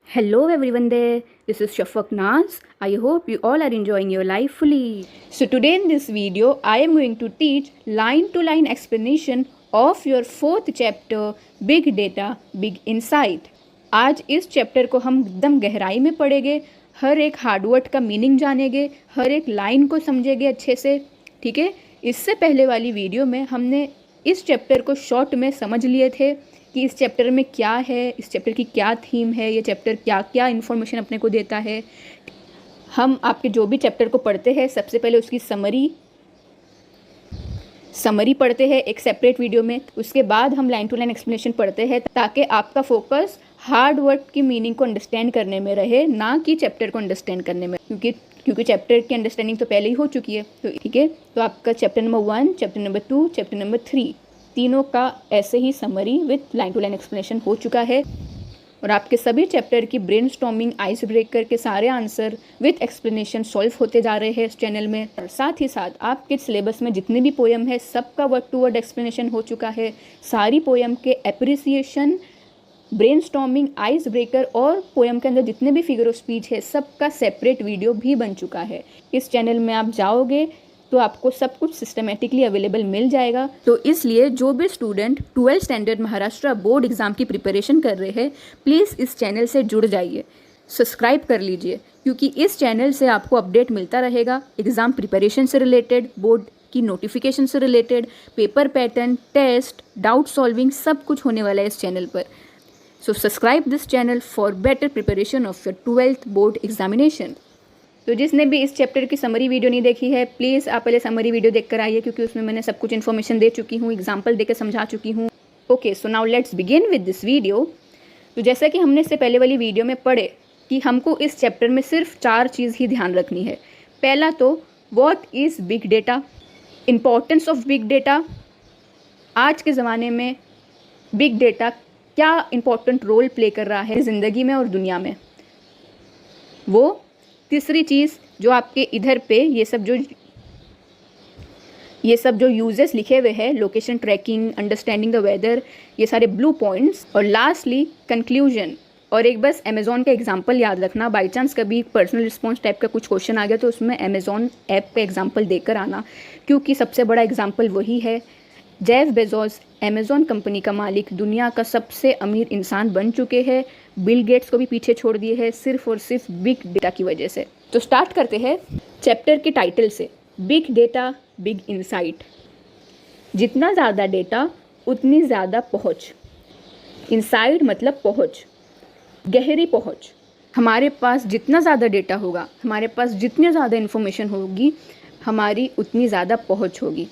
Hello everyone there, this is Shafaq Naz. I hope you all are enjoying your life fully. So today in this video, I am going to teach line to line explanation of your fourth chapter, Big Data, Big Insight. आज इस chapter को हम एकदम गहराई में पढ़ेंगे, हर एक Harvard का मीनिंग जानेंगे, हर एक लाइन को समझेंगे अच्छे से, ठीक है। इससे पहले वाली वीडियो में हमने इस चैप्टर को शॉर्ट में समझ लिए थे कि इस चैप्टर में क्या है, इस चैप्टर की क्या थीम है, ये चैप्टर क्या क्या इन्फॉर्मेशन अपने को देता है। हम आपके जो भी चैप्टर को पढ़ते हैं सबसे पहले उसकी समरी पढ़ते हैं एक सेपरेट वीडियो में, उसके बाद हम लाइन टू लाइन एक्सप्लेनेशन पढ़ते हैं ताकि आपका फोकस हार्ड वर्ड की मीनिंग को अंडरस्टैंड करने में रहे, ना कि चैप्टर को अंडरस्टैंड करने में, क्योंकि चैप्टर की अंडरस्टैंडिंग तो पहले ही हो चुकी है। तो ठीक है, तो आपका chapter number 1, chapter number 2, chapter number 3 तीनों का ऐसे ही summary with line to line explanation हो चुका है और आपके सभी चैप्टर की ब्रेनस्टॉर्मिंग, आइस ब्रेकर के सारे आंसर विथ एक्सप्लेनेशन सॉल्व होते जा रहे हैं इस चैनल में। और साथ ही साथ आपके सिलेबस में जितने भी पोएम है सबका वर्ड टू वर्ड एक्सप्लेनेशन हो चुका है। सारी पोएम के एप्रिसिएशन, ब्रेनस्टॉर्मिंग, आइस ब्रेकर और पोएम के अंदर जितने भी फिगर ऑफ स्पीच है सबका सेपरेट वीडियो भी बन चुका है। इस चैनल में आप जाओगे तो आपको सब कुछ सिस्टमेटिकली अवेलेबल मिल जाएगा। तो इसलिए जो भी student 12th standard Maharashtra board exam की प्रिपरेशन कर रहे हैं प्लीज़ इस चैनल से जुड़ जाइए, सब्सक्राइब कर लीजिए, क्योंकि इस चैनल से आपको अपडेट मिलता रहेगा एग्ज़ाम प्रिपरेशन से रिलेटेड, बोर्ड की नोटिफिकेशन से related, paper pattern, test, doubt solving, सब कुछ होने वाला है इस चैनल पर। So subscribe this channel for better preparation of your 12th board examination. तो जिसने भी इस चैप्टर की समरी वीडियो नहीं देखी है प्लीज़ आप पहले समरी वीडियो देख कर आइए, क्योंकि उसमें मैंने सब कुछ इन्फॉर्मेशन दे चुकी हूँ, एग्जाम्पल देकर समझा चुकी हूँ। Okay, so now let's begin with this video. तो जैसा कि हमने इससे पहले वाली वीडियो में पढ़े कि हमको इस चैप्टर में सिर्फ 4 चीज़ ही ध्यान रखनी है। पहला तो what is big data, importance of big data, आज के ज़माने में बिग डेटा क्या इम्पोर्टेंट रोल प्ले कर रहा है ज़िंदगी में और दुनिया में। वो तीसरी चीज़ जो आपके इधर पे ये सब जो यूजेस लिखे हुए हैं, location tracking, understanding the weather, ये सारे ब्लू पॉइंट्स, और लास्टली कंक्लूजन। और एक बस अमेज़ॉन का एग्जांपल याद रखना, बाई चांस कभी पर्सनल रिस्पॉन्स टाइप का कुछ क्वेश्चन आ गया तो उसमें अमेज़ॉन ऐप का एग्जांपल देकर आना, क्योंकि सबसे बड़ा एग्जांपल वही है। जेफ बेजोस अमेज़ॉन कंपनी का मालिक, दुनिया का सबसे अमीर इंसान बन चुके हैं, बिल गेट्स को भी पीछे छोड़ दिए हैं सिर्फ और सिर्फ बिग डेटा की वजह से। तो स्टार्ट करते हैं चैप्टर के टाइटल से, बिग डेटा बिग इंसाइट। जितना ज़्यादा डेटा उतनी ज़्यादा पहुँच, इंसाइट मतलब पहुँच, गहरी पहुँच। हमारे पास जितना ज़्यादा डेटा होगा, हमारे पास जितनी ज़्यादा इन्फॉर्मेशन होगी, हमारी उतनी ज़्यादा पहुँच होगी।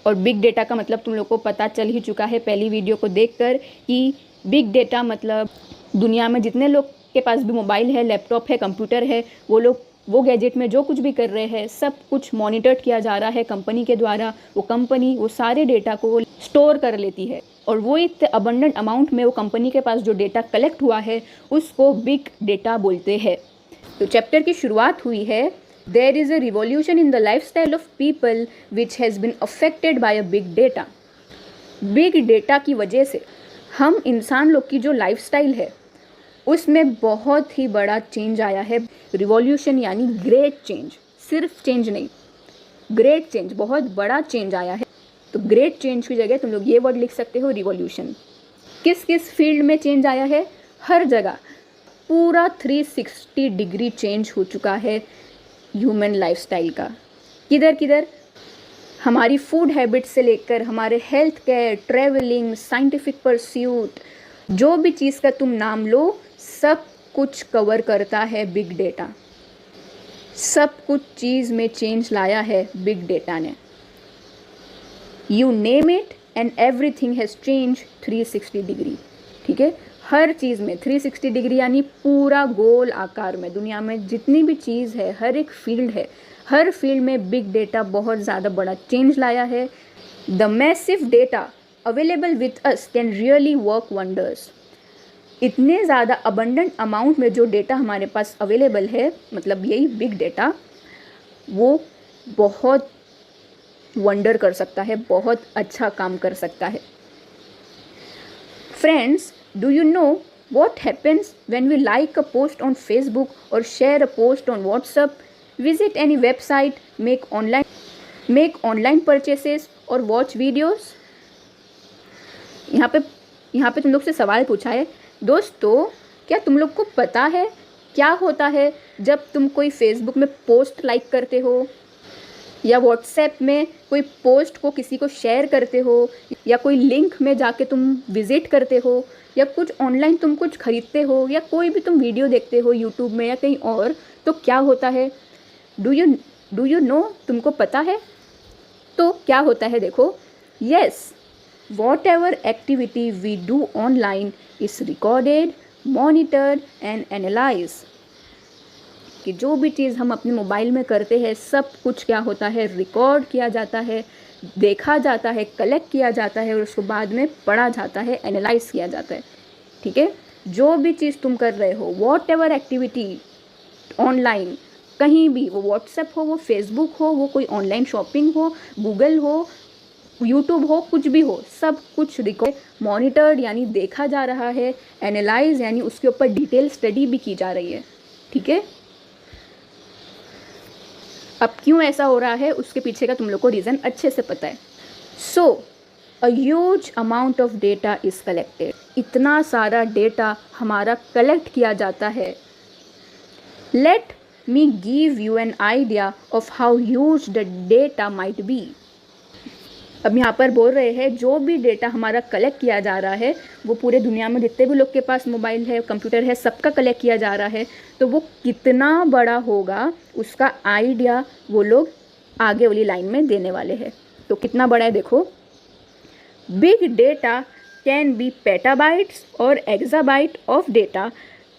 और बिग डेटा का मतलब तुम लोग को पता चल ही चुका है पहली वीडियो को देखकर कि बिग डेटा मतलब दुनिया में जितने लोग के पास भी मोबाइल है, लैपटॉप है, कंप्यूटर है, वो लोग वो गैजेट में जो कुछ भी कर रहे हैं सब कुछ मॉनिटर किया जा रहा है कंपनी के द्वारा। वो कंपनी वो सारे डेटा को स्टोर कर लेती है और वो इतने अबंडेंट अमाउंट में वो कंपनी के पास जो डेटा कलेक्ट हुआ है उसको बिग डेटा बोलते हैं। तो चैप्टर की शुरुआत हुई है, There is a revolution in the lifestyle of people which has been affected by a big data. Big data की वजह से हम इंसान लोग की जो लाइफस्टाइल है उसमें बहुत ही बड़ा चेंज आया है। रिवॉल्यूशन यानी ग्रेट चेंज, सिर्फ चेंज नहीं, ग्रेट चेंज, बहुत बड़ा चेंज आया है। तो ग्रेट चेंज की जगह तुम लोग ये वर्ड लिख सकते हो, रिवॉल्यूशन। किस किस फील्ड में चेंज आया है? हर जगह पूरा 360 डिग्री चेंज हो चुका है ह्यूमन लाइफस्टाइल का। किधर किधर? हमारी फूड हैबिट से लेकर हमारे health care, travelling, scientific pursuit, जो भी चीज़ का तुम नाम लो सब कुछ कवर करता है बिग डेटा। सब कुछ चीज़ में चेंज लाया है बिग डेटा ने। You name it and everything has change 360 degree, ठीक है। हर चीज़ में 360 डिग्री यानी पूरा गोल आकार में दुनिया में जितनी भी चीज़ है, हर एक फील्ड है, हर फील्ड में बिग डेटा बहुत ज़्यादा बड़ा चेंज लाया है। The massive data available with us can really work wonders. इतने ज़्यादा अबंडेंट अमाउंट में जो डेटा हमारे पास अवेलेबल है, मतलब यही बिग डेटा, वो बहुत वंडर कर सकता है, बहुत अच्छा काम कर सकता है। Friends, Do you know What happens when we like a post on Facebook or share a post on WhatsApp, visit any website, make online purchases or watch videos? यहाँ पे तुम लोग से सवाल पूछा है, दोस्तों क्या तुम लोग को पता है क्या होता है जब तुम कोई फेसबुक में पोस्ट लाइक करते हो या व्हाट्सएप में कोई पोस्ट को किसी को शेयर करते हो या कोई लिंक में जाके तुम विज़िट करते हो या कुछ ऑनलाइन तुम कुछ खरीदते हो या कोई भी तुम वीडियो देखते हो यूट्यूब में या कहीं और, तो क्या होता है? Do you know? तुमको पता है? तो क्या होता है देखो, yes, whatever activity we do online is recorded, monitored and analyse. कि जो भी चीज़ हम अपने मोबाइल में करते हैं सब कुछ क्या होता है, रिकॉर्ड किया जाता है, देखा जाता है, कलेक्ट किया जाता है और उसको बाद में पढ़ा जाता है, एनालाइज किया जाता है। ठीक है, जो भी चीज़ तुम कर रहे हो, वॉट एवर एक्टिविटी ऑनलाइन, कहीं भी, वो व्हाट्सएप हो, वो फेसबुक हो, वो कोई ऑनलाइन शॉपिंग हो, गूगल हो, यूट्यूब हो, कुछ भी हो, सब कुछ रिकॉर्ड, मॉनिटर्ड यानी देखा जा रहा है, एनालाइज यानी उसके ऊपर डिटेल स्टडी भी की जा रही है। ठीक है, अब क्यों ऐसा हो रहा है उसके पीछे का तुम लोग को रीज़न अच्छे से पता है। So a huge amount of data is collected, इतना सारा डेटा हमारा कलेक्ट किया जाता है। Let me give you an idea of how huge the data might be. अब यहाँ पर बोल रहे हैं जो भी डेटा हमारा कलेक्ट किया जा रहा है वो पूरे दुनिया में जितने भी लोग के पास मोबाइल है, कंप्यूटर है, सबका कलेक्ट किया जा रहा है, तो वो कितना बड़ा होगा उसका आइडिया वो लोग आगे वाली लाइन में देने वाले हैं। तो कितना बड़ा है देखो, big data can be petabytes or exabyte of data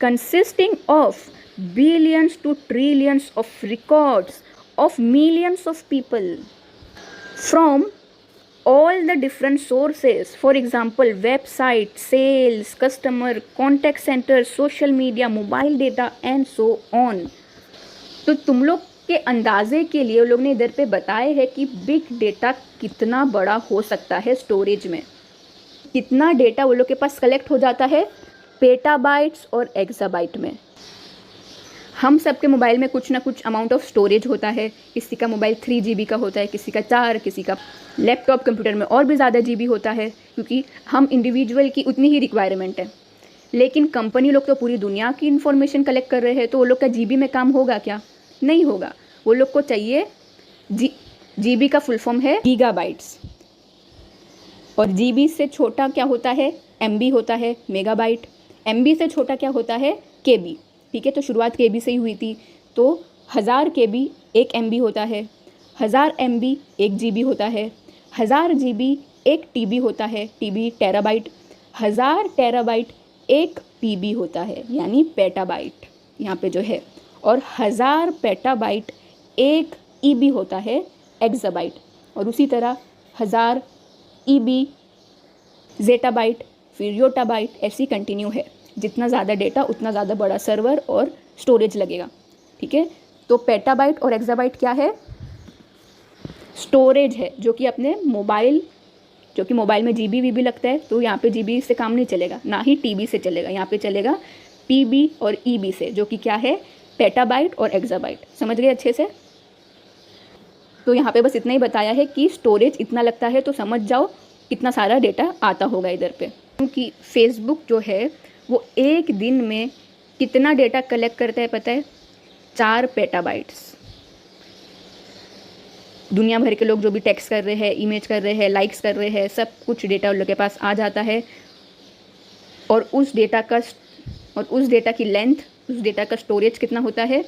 consisting of billions to trillions of records of millions of people from all the different sources, for example website, sales, customer, contact center, social media, mobile data and so on। तो तुम लोग के अंदाजे के लिए लोग ने इधर पे बताए हैं कि बिग डेटा कितना बड़ा हो सकता है स्टोरेज में, कितना डेटा वो लोग के पास कलेक्ट हो जाता है पेटाबाइट्स और एक्साबाइट में। हम सबके मोबाइल में कुछ ना कुछ अमाउंट ऑफ स्टोरेज होता है, किसी का मोबाइल 3 GB का होता है, किसी का 4, किसी का लैपटॉप कंप्यूटर में और भी ज़्यादा GB होता है, क्योंकि हम इंडिविजुअल की उतनी ही रिक्वायरमेंट है। लेकिन कंपनी लोग तो पूरी दुनिया की इन्फॉर्मेशन कलेक्ट कर रहे हैं, तो वो लोग का GB में काम होगा क्या? नहीं होगा। वो लोग को चाहिए GB का फुल फॉर्म है गीगाबाइट्स, और GB से छोटा क्या होता है? MB होता है, मेगाबाइट। MB से छोटा क्या होता है? KB। ठीक है, तो शुरुआत KB से ही हुई थी, तो 1000 KB 1 MB होता है, 1000 MB 1 GB होता है, 1000 GB 1 TB होता है, TB टेराबाइट, 1000 टेराबाइट 1 PB होता है यानी पेटाबाइट यहाँ पे जो है, और 1000 पेटाबाइट 1 EB होता है, एक्साबाइट, और उसी तरह 1000 EB जेटाबाइट, फिर योटाबाइट, ऐसी कंटिन्यू है। जितना ज़्यादा डेटा उतना ज़्यादा बड़ा सर्वर और स्टोरेज लगेगा। ठीक है, तो पेटाबाइट और एक्साबाइट क्या है? स्टोरेज है, जो कि अपने मोबाइल, जो कि मोबाइल में GB वीबी लगता है, तो यहाँ पे GB से काम नहीं चलेगा, ना ही TB से चलेगा, यहाँ पे चलेगा PB और EB से, जो कि क्या है? पेटाबाइट और एक्साबाइट। समझ गए अच्छे से? तो यहाँ पे बस इतना ही बताया है कि स्टोरेज इतना लगता है, तो समझ जाओ कितना सारा डेटा आता होगा इधर पे। क्योंकि फेसबुक जो है वो एक दिन में कितना डेटा कलेक्ट करता है पता है? 4 पेटाबाइट्स। दुनिया भर के लोग जो भी टेक्स्ट कर रहे हैं, इमेज कर रहे हैं, लाइक्स कर रहे हैं, सब कुछ डेटा उन लोग के पास आ जाता है, और उस डेटा की लेंथ, उस डेटा का स्टोरेज कितना होता है,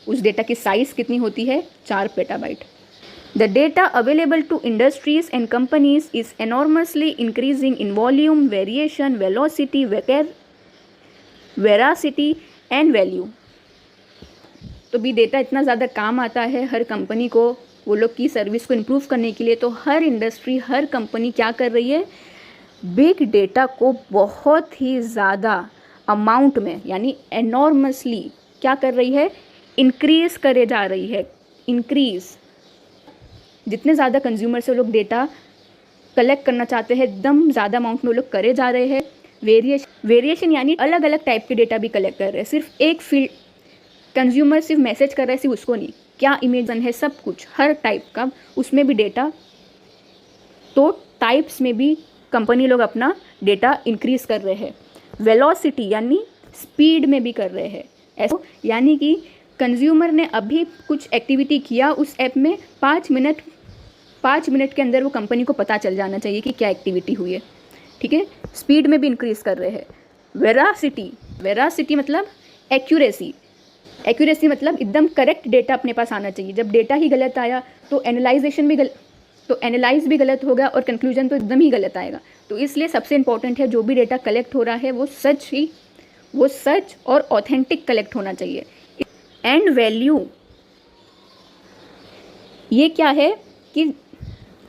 उस डेटा की साइज़ कितनी होती है? 4 petabyte. The data available to industries and companies is enormously increasing in volume, variation, velocity, veracity and value। तो भी डेटा इतना ज़्यादा काम आता है हर कंपनी को, वो लोग की सर्विस को इम्प्रूव करने के लिए। तो हर इंडस्ट्री, हर कंपनी क्या कर रही है? बिग डेटा को बहुत ही ज़्यादा अमाउंट में, यानी एनॉर्मसली क्या कर रही है? इंक्रीज़ करे जा रही है। इंक्रीज़, जितने ज़्यादा कंज्यूमर से वो लोग डेटा कलेक्ट करना चाहते हैं, एकदम ज़्यादा अमाउंट में वो लोग करे जा रहे हैं। वेरिएशन यानी अलग अलग टाइप के डेटा भी कलेक्ट कर रहे हैं, सिर्फ एक फील्ड कंज्यूमर सिर्फ मैसेज कर रहा है सिर्फ उसको नहीं, क्या इमेज है सब कुछ हर टाइप का उसमें भी डेटा। तो टाइप्स में भी कंपनी लोग अपना डेटा इंक्रीज कर रहे हैं। वेलोसिटी यानी स्पीड में भी कर रहे हैं ऐसा, यानी कि कंज्यूमर ने अभी कुछ एक्टिविटी किया उस ऐप में 5 मिनट के अंदर वो कंपनी को पता चल जाना चाहिए कि क्या एक्टिविटी हुई है, ठीक है। स्पीड में भी इंक्रीज कर रहे हैं। वेरासिटी मतलब एक्यूरेसी मतलब एकदम करेक्ट डेटा अपने पास आना चाहिए। जब डेटा ही गलत आया तो एनालाइज भी गलत होगा और कंक्लूजन तो एकदम ही गलत आएगा। तो इसलिए सबसे इंपॉर्टेंट है जो भी डेटा कलेक्ट हो रहा है वो सच और ऑथेंटिक कलेक्ट होना चाहिए। एंड वैल्यू ये क्या है कि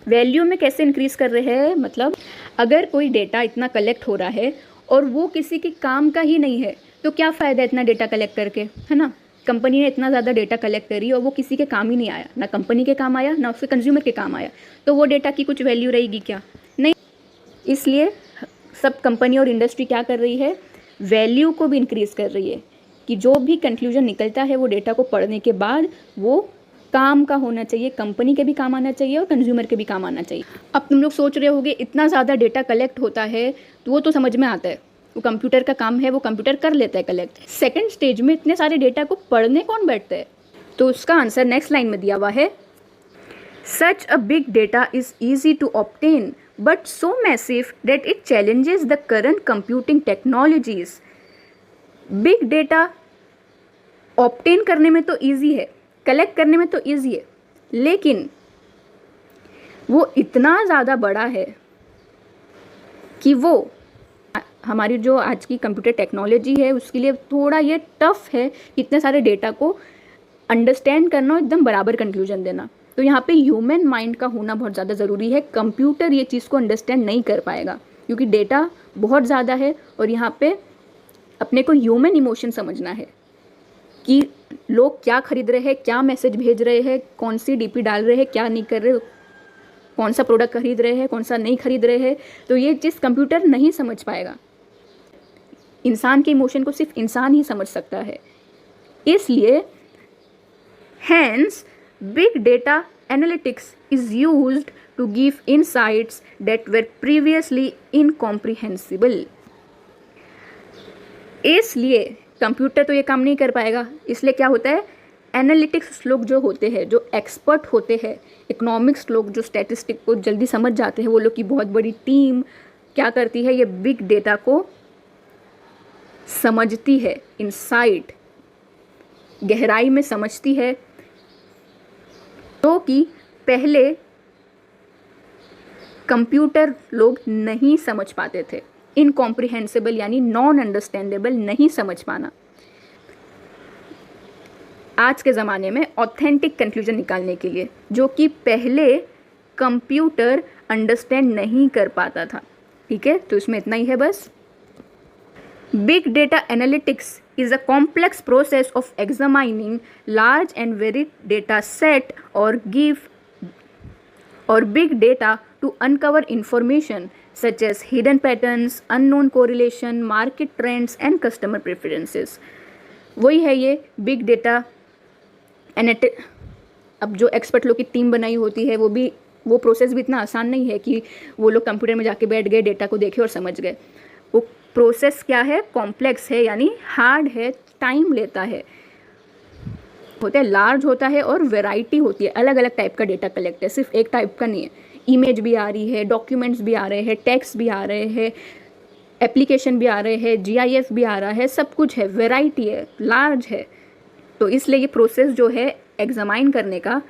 वैल्यू में कैसे इंक्रीज कर रहे हैं, मतलब अगर कोई डेटा इतना कलेक्ट हो रहा है और वो किसी के काम का ही नहीं है तो क्या फ़ायदा इतना डेटा कलेक्ट करके, है ना। कंपनी ने इतना ज़्यादा डेटा कलेक्ट करी और वो किसी के काम ही नहीं आया, ना कंपनी के काम आया ना उसके कंज्यूमर के काम आया, तो वो डेटा की कुछ वैल्यू रहेगी क्या, नहीं। इसलिए सब कंपनी और इंडस्ट्री क्या कर रही है, वैल्यू को भी इंक्रीज़ कर रही है कि जो भी कंक्लूजन निकलता है वो डेटा को पढ़ने के बाद वो काम का होना चाहिए, कंपनी के भी काम आना चाहिए और कंज्यूमर के भी काम आना चाहिए। अब तुम लोग सोच रहे होगे इतना ज़्यादा डेटा कलेक्ट होता है तो वो तो समझ में आता है, वो कंप्यूटर का काम है, वो कंप्यूटर कर लेता है कलेक्ट। सेकंड स्टेज में इतने सारे डेटा को पढ़ने कौन बैठता है, तो उसका आंसर नेक्स्ट लाइन में दिया हुआ है। Such a big data is easy to obtain but so massive that it challenges the current computing technologies. Big data obtain करने में तो ईजी है, कलेक्ट करने में तो ईजी है, लेकिन वो इतना ज़्यादा बड़ा है कि वो हमारी जो आज की कंप्यूटर टेक्नोलॉजी है उसके लिए थोड़ा ये टफ है इतने सारे डेटा को अंडरस्टैंड करना और एकदम बराबर कंक्लूजन देना। तो यहाँ पे ह्यूमन माइंड का होना बहुत ज़्यादा ज़रूरी है। कंप्यूटर ये चीज़ को अंडरस्टैंड नहीं कर पाएगा क्योंकि डेटा बहुत ज़्यादा है और यहाँ पे अपने को ह्यूमन इमोशन समझना है कि लोग क्या खरीद रहे हैं, क्या मैसेज भेज रहे हैं, कौन सी डीपी डाल रहे हैं, क्या नहीं कर रहे, कौन सा प्रोडक्ट खरीद रहे हैं, कौन सा नहीं खरीद रहे हैं। तो ये चीज़ कंप्यूटर नहीं समझ पाएगा। इंसान के इमोशन को सिर्फ इंसान ही समझ सकता है। इसलिए hence big data analytics is used to give insights that were previously incomprehensible. इसलिए कंप्यूटर तो ये काम नहीं कर पाएगा, इसलिए क्या होता है, एनालिटिक्स लोग जो होते हैं, जो एक्सपर्ट होते हैं, इकोनॉमिक्स लोग जो स्टैटिस्टिक को जल्दी समझ जाते हैं, वो लोग की बहुत बड़ी टीम क्या करती है, ये बिग डेटा को समझती है, इनसाइट गहराई में समझती है, तो कि पहले कंप्यूटर लोग नहीं समझ पाते थे। इनकॉम्प्रिहेंसिबल यानी नॉन अंडरस्टैंडेबल, नहीं समझ पाना। आज के ज़माने में ऑथेंटिक कंक्लूजन निकालने के लिए जो कि पहले कंप्यूटर अंडरस्टैंड नहीं कर पाता था, ठीक है। तो इसमें इतना ही है बस। Big data analytics is a complex process of examining large and varied data set or big data to uncover information such as hidden patterns, unknown correlation, market trends and customer preferences। वही है ये big data analytics. अब जो expert लोग की team बनाई होती है वो प्रोसेस भी इतना आसान नहीं है कि वो लोग कंप्यूटर में जाके बैठ गए, डेटा को देखे और समझ गए। वो प्रोसेस क्या है, कॉम्प्लेक्स है, यानी हार्ड है, टाइम लेता है, होता है, लार्ज होता है और वैरायटी होती है। अलग अलग टाइप का डेटा कलेक्ट है, सिर्फ एक टाइप का नहीं है। इमेज भी आ रही है, डॉक्यूमेंट्स भी आ रहे हैं, टेक्स्ट भी आ रहे हैं, एप्लीकेशन भी आ रहे हैं, GIF भी आ रहा है, सब कुछ है, वैरायटी है, लार्ज है। तो इसलिए ये प्रोसेस जो है एग्जामाइन करने का,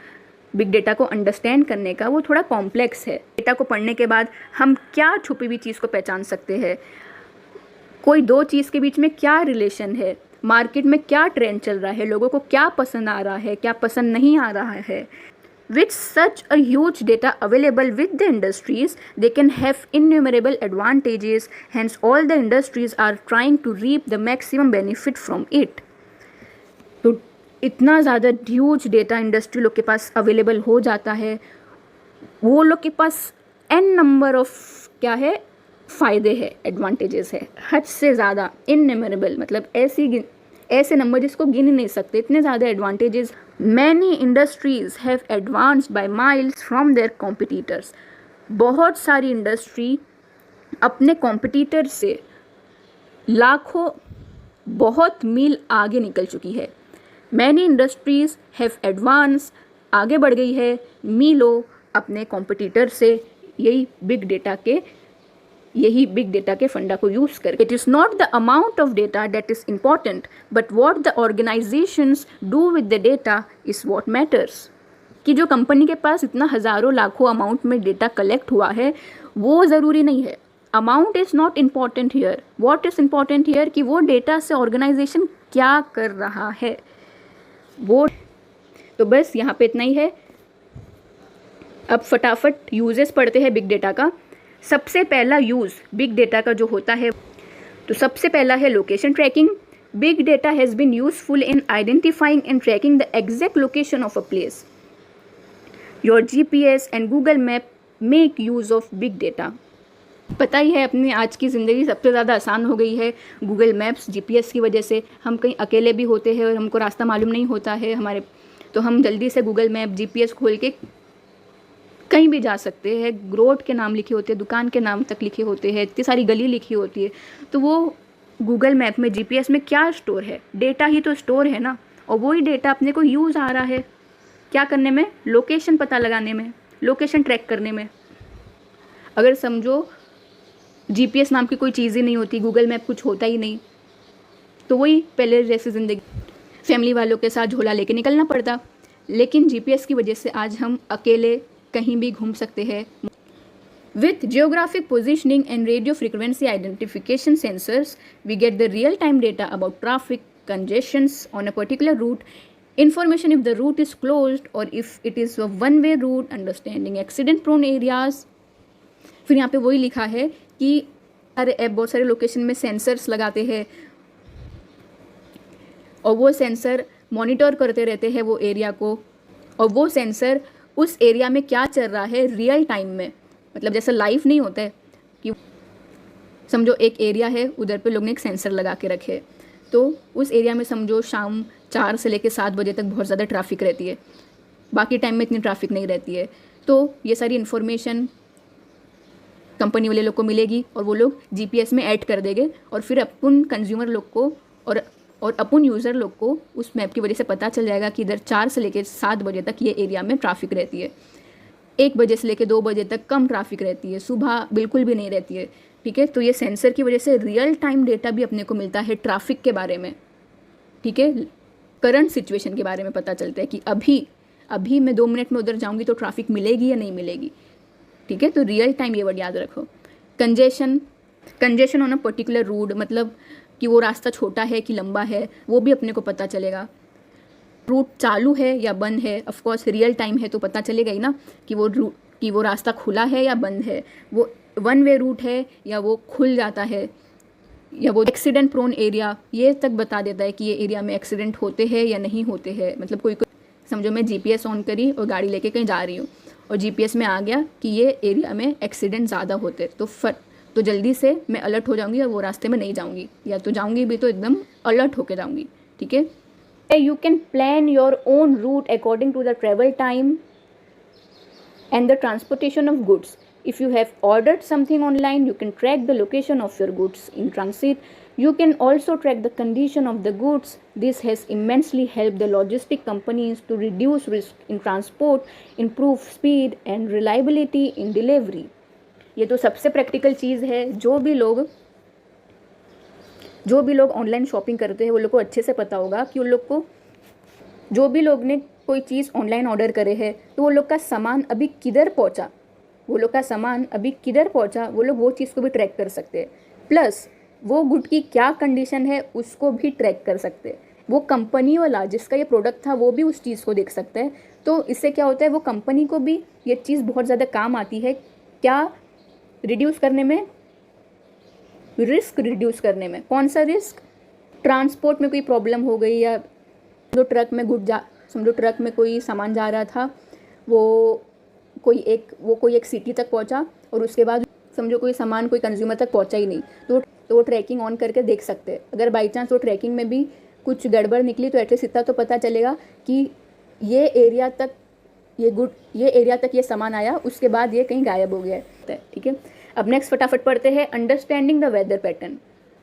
बिग डेटा को अंडरस्टैंड करने का, वो थोड़ा कॉम्प्लेक्स है। डेटा को पढ़ने के बाद हम क्या छुपी हुई चीज़ को पहचान सकते हैं, कोई दो चीज़ के बीच में क्या रिलेशन है, मार्केट में क्या ट्रेंड चल रहा है, लोगों को क्या पसंद आ रहा है, क्या पसंद नहीं आ रहा है। With such a huge data available with the industries, they can have innumerable advantages. Hence, all the industries are trying to reap the maximum benefit from it. तो इतना ज़्यादा ह्यूज डेटा इंडस्ट्री लोग के पास अवेलेबल हो जाता है, वो लोग के पास n नंबर ऑफ क्या है फ़ायदे हैं, एडवांटेजेस है, हद से ज़्यादा, इनमेमोरेबल, मतलब ऐसे नंबर जिसको गिन ही नहीं सकते, इतने ज़्यादा advantages. Many industries have advanced by miles from their competitors. बहुत सारी इंडस्ट्री अपने कॉम्पिटिटर से लाखों, बहुत मील आगे निकल चुकी है। मैनी इंडस्ट्रीज़ हैव एडवांस, आगे बढ़ गई है मीलों अपने कॉम्पिटिटर से, यही बिग डेटा के फंडा को यूज़ करके। It is not the amount of data that is important, but what the organisations do with the data is what matters. कि जो कंपनी के पास इतना हज़ारों लाखों अमाउंट में डेटा कलेक्ट हुआ है वो ज़रूरी नहीं है। Amount is not important here, what is important here कि वो डेटा से ऑर्गेनाइजेशन क्या कर रहा है वो। तो बस यहाँ पे इतना ही है। अब फटाफट यूजेस पढ़ते हैं बिग डेटा का। सबसे पहला यूज़ बिग डेटा का जो होता है, तो सबसे पहला है location tracking. Big data has been useful in identifying and tracking the exact location of a place. Your GPS and Google map make use of big data. पता ही है अपनी आज की ज़िंदगी सबसे ज़्यादा आसान हो गई है गूगल मैप्स GPS की वजह से। हम कहीं अकेले भी होते हैं और हमको रास्ता मालूम नहीं होता है हमारे, तो हम जल्दी से गूगल मैप GPS खोल के कहीं भी जा सकते हैं। रोड के नाम लिखे होते हैं, दुकान के नाम तक लिखे होते हैं, इतनी सारी गली लिखी होती है। तो वो गूगल मैप में GPS में क्या स्टोर है? डेटा ही तो स्टोर है ना। और वही डेटा अपने को यूज़ आ रहा है क्या करने में? लोकेशन पता लगाने में, लोकेशन ट्रैक करने में। अगर समझो GPS नाम की कोई चीज़ ही नहीं होती, गूगल मैप कुछ होता ही नहीं, तो वही पहले जैसी ज़िंदगी, फैमिली वालों के साथ झोला लेके निकलना पड़ता। लेकिन GPS की वजह से आज हम अकेले कहीं भी घूम सकते हैं। With geographic positioning and radio frequency identification sensors, we get the real-time data about traffic, congestions on a particular route, information if the route is closed or if it is a one-way route, understanding accident-prone areas. फिर यहाँ पे वही लिखा है कि सारे app बहुत सारे लोकेशन में सेंसर्स लगाते हैं और वो सेंसर मॉनिटर करते रहते हैं वो एरिया को, और वो सेंसर उस एरिया में क्या चल रहा है रियल टाइम में, मतलब जैसा लाइव नहीं होता है कि समझो एक एरिया है, उधर पे लोग ने एक सेंसर लगा के रखे, तो उस एरिया में समझो शाम 4 से लेकर 7 बजे तक बहुत ज़्यादा ट्रैफिक रहती है, बाकी टाइम में इतनी ट्रैफिक नहीं रहती है। तो ये सारी इन्फॉर्मेशन कंपनी वाले लोग को मिलेगी और वो लोग GPS में ऐड कर देंगे, और फिर अपन कंज्यूमर लोग को और अपन यूज़र लोग को उस मैप की वजह से पता चल जाएगा कि इधर 4 से लेकर 7 बजे तक ये एरिया में ट्रैफिक रहती है, 1 बजे से लेकर 2 बजे तक कम ट्रैफिक रहती है, सुबह बिल्कुल भी नहीं रहती है। ठीक है, तो ये सेंसर की वजह से रियल टाइम डेटा भी अपने को मिलता है ट्रैफिक के बारे में। ठीक है, करंट सिचुएशन के बारे में पता चलता है कि अभी मैं 2 मिनट में उधर जाऊँगी तो ट्रैफिक मिलेगी या नहीं मिलेगी। ठीक है, तो रियल टाइम ये वर्ड याद रखो। Congestion on a particular route, मतलब कि वो रास्ता छोटा है कि लंबा है, वो भी अपने को पता चलेगा। रूट चालू है या बंद है, ऑफ कोर्स रियल टाइम है तो पता चलेगा ही ना कि वो रास्ता खुला है या बंद है, वो वन वे रूट है या वो खुल जाता है, या वो एक्सीडेंट प्रोन एरिया, ये तक बता देता है कि ये एरिया में एक्सीडेंट होते हैं या नहीं होते हैं। मतलब कोई समझो मैं GPS ऑन करी और गाड़ी लेके कहीं जा रही हूँ और GPS में आ गया कि ये एरिया में एक्सीडेंट ज़्यादा होते, तो जल्दी से मैं अलर्ट हो जाऊँगी और वो रास्ते में नहीं जाऊँगी, या तो जाऊँगी भी तो एकदम अलर्ट होके जाऊँगी। ठीक है, you can plan your own route according to the travel time and the transportation of goods. If you have ordered something online, you can track the location of your goods in transit. You can also track the condition of the goods. This has immensely helped the logistic companies to reduce risk in transport, improve speed and reliability in delivery. ये तो सबसे practical चीज़ है। जो भी लोग online shopping करते हैं वो लोग को अच्छे से पता होगा कि उन लोग को, जो भी लोग ने कोई चीज़ ऑनलाइन ऑर्डर करे है तो वो लोग का सामान अभी किधर पहुंचा, वो लोग वो चीज़ को भी ट्रैक कर सकते हैं। प्लस वो गुड की क्या कंडीशन है उसको भी ट्रैक कर सकते हैं। वो कंपनी वाला जिसका ये प्रोडक्ट था वो भी उस चीज़ को देख सकता है। तो इससे क्या होता है, वो कंपनी को भी ये चीज़ बहुत ज़्यादा काम आती है। क्या रिड्यूस करने में, रिस्क रिड्यूस करने में। कौन सा रिस्क? ट्रांसपोर्ट में कोई प्रॉब्लम हो गई, या जो समझो ट्रक में कोई सामान जा रहा था, वो कोई एक सिटी तक पहुंचा और उसके बाद समझो कोई सामान कोई कंज्यूमर तक पहुंचा ही नहीं, तो वो ट्रैकिंग ऑन करके देख सकते हैं। अगर बाई चांस वो ट्रैकिंग में भी कुछ गड़बड़ निकली तो एटलीस्ट इतना तो पता चलेगा कि ये एरिया तक ये सामान आया, उसके बाद ये कहीं गायब हो गया है। ठीक है, अब नेक्स्ट फटाफट पढ़ते हैं अंडरस्टैंडिंग द वेदर पैटर्न।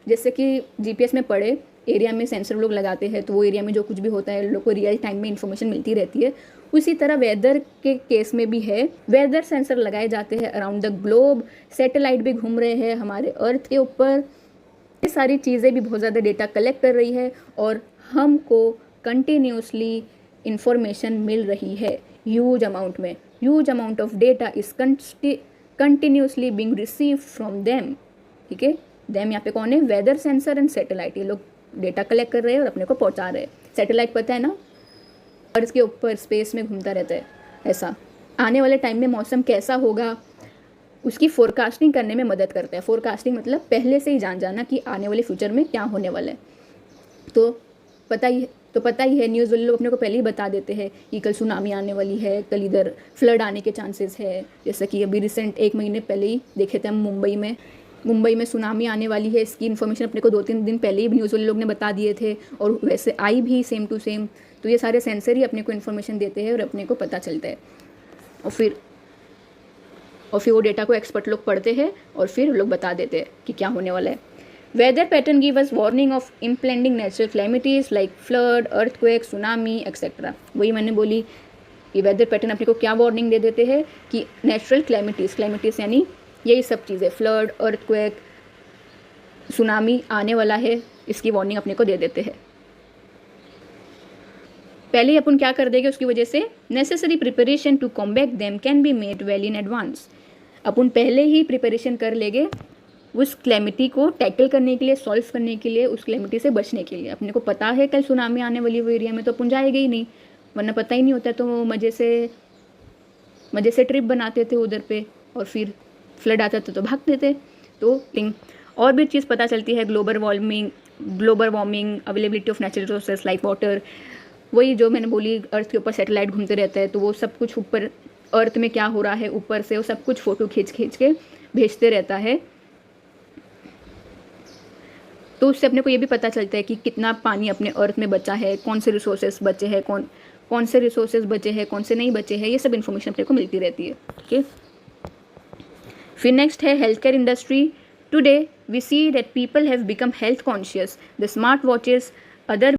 जैसे कि जीपीएस में पढ़े, एरिया में सेंसर लोग लगाते हैं तो वो एरिया में जो कुछ भी होता है लोग को रियल टाइम में इन्फॉर्मेशन मिलती रहती है। उसी तरह वेदर के केस में भी है, वेदर सेंसर लगाए जाते हैं अराउंड द ग्लोब, सैटेलाइट भी घूम रहे हैं हमारे अर्थ के ऊपर। ये सारी चीज़ें भी बहुत ज़्यादा डेटा कलेक्ट कर रही है और हमको कंटिन्यूसली इंफॉर्मेशन मिल रही है huge amount of data is continuously being receive from them. ठीक है, देम यहाँ पे कौन है? Weather sensor and satellite. ये लोग डेटा कलेक्ट कर रहे हैं और अपने को पहुँचा रहे हैं। सैटेलाइट पता है ना, अर्थ के ऊपर स्पेस में घूमता रहता है। ऐसा आने वाले टाइम में मौसम कैसा होगा उसकी फोरकास्टिंग करने में मदद करता है। फोरकास्टिंग मतलब पहले से ही जाना कि आने वाले फ्यूचर में क्या होने वाला है। तो पता ही है न्यूज़ वाले लोग अपने को पहले ही बता देते हैं कि कल सुनामी आने वाली है, कल इधर फ्लड आने के चांसेस है। जैसा कि अभी रिसेंट 1 महीने पहले ही देखे थे हम, मुंबई में सुनामी आने वाली है। इसकी इन्फॉर्मेशन अपने को 2-3 दिन पहले ही न्यूज़ वाले लोग ने बता दिए थे और वैसे आई भी सेम टू सेम। तो ये सारे सेंसर ही अपने को इन्फॉर्मेशन देते हैं और अपने को पता चलता है। और फिर वो डेटा को एक्सपर्ट लोग पढ़ते हैं और फिर लोग बता देते हैं कि क्या होने वाला है। Weather pattern give us warning of impending natural calamities like flood, earthquake, tsunami etcetera. वही मैंने बोली, ये वेदर पैटर्न अपने को क्या वार्निंग दे देते हैं कि नेचुरल क्लैमिटीज यानी यही सब चीज़ें, फ्लड, अर्थक्वेक, सुनामी आने वाला है, इसकी वार्निंग अपने को दे देते हैं। पहले ही अपन क्या कर देंगे उसकी वजह से necessary preparation to combat them can be made well in advance. अपन पहले ही प्रिपरेशन कर लेंगे उस क्लैमिटी को टैकल करने के लिए, सॉल्व करने के लिए, उस क्लैमिटी से बचने के लिए। अपने को पता है कल सुनामी आने वाली वो एरिया में, तो अपन जाएंगे ही नहीं, वरना पता ही नहीं होता तो मज़े से ट्रिप बनाते थे उधर पे और फिर फ्लड आता था तो भागते थे। तो और भी चीज़ पता चलती है, global warming, availability of natural resources like water. वही जो मैंने बोली, अर्थ के ऊपर सैटेलाइट घूमते रहता है तो वो सब कुछ ऊपर अर्थ में क्या हो रहा है ऊपर से वो सब कुछ फ़ोटो खींच के भेजते रहता है। तो उससे अपने को ये भी पता चलता है कि कितना पानी अपने अर्थ में बचा है, कौन से रिसोर्सेज बचे हैं, कौन से रिसोर्सेज बचे हैं, कौन से नहीं बचे हैं। ये सब इन्फॉर्मेशन अपने को मिलती रहती है। ठीक है, फिर नेक्स्ट है health care industry. Today we see that people have become health conscious. The smart watches, other